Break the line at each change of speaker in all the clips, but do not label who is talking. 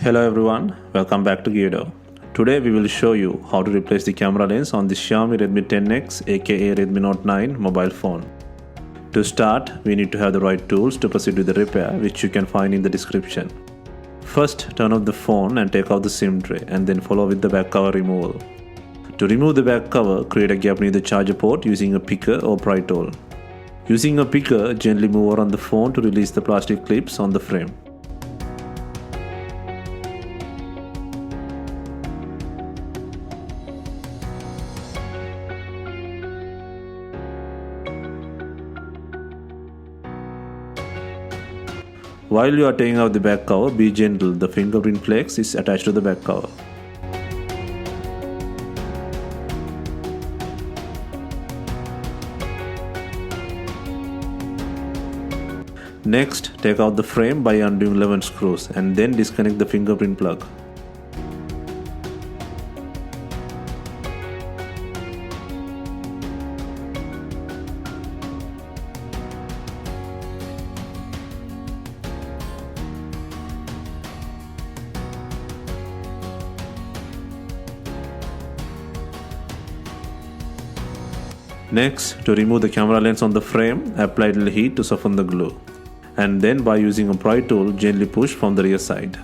Hello everyone, welcome back to Guido. Today we will show you how to replace the camera lens on the Xiaomi Redmi 10X aka Redmi Note 9 mobile phone. To start, we need to have the right tools to proceed with the repair, which you can find in the description. First, turn off the phone and take out the SIM tray and then follow with the back cover removal. To remove the back cover, create a gap near the charger port using a picker or pry tool. Using a picker, gently move around the phone to release the plastic clips on the frame. While you are taking out the back cover, be gentle, the fingerprint flex is attached to the back cover. Next, take out the frame by undoing 11 screws and then disconnect the fingerprint plug. Next, to remove the camera lens on the frame, apply a little heat to soften the glue. And then by using a pry tool, gently push from the rear side.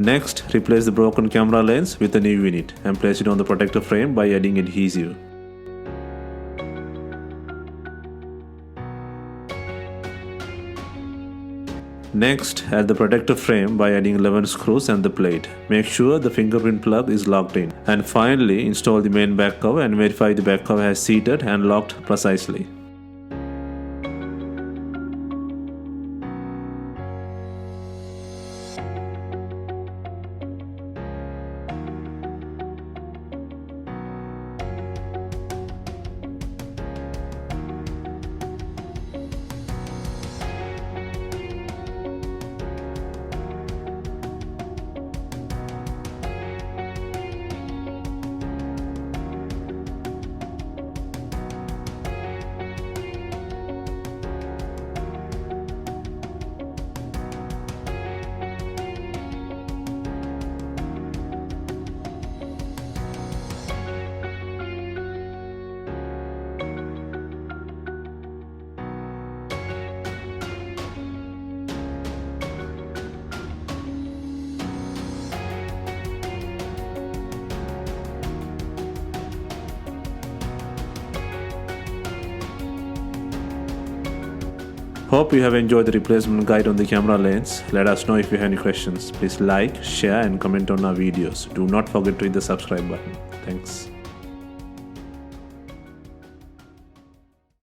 Next, replace the broken camera lens with a new unit and place it on the protector frame by adding adhesive. Next, add the protector frame by adding 11 screws and the plate. Make sure the fingerprint plug is locked in. And finally, install the main back cover and verify the back cover has seated and locked precisely. Hope you have enjoyed the replacement guide on the camera lens. Let us know if you have any questions. Please like, share and comment on our videos. Do not forget to hit the subscribe button. Thanks.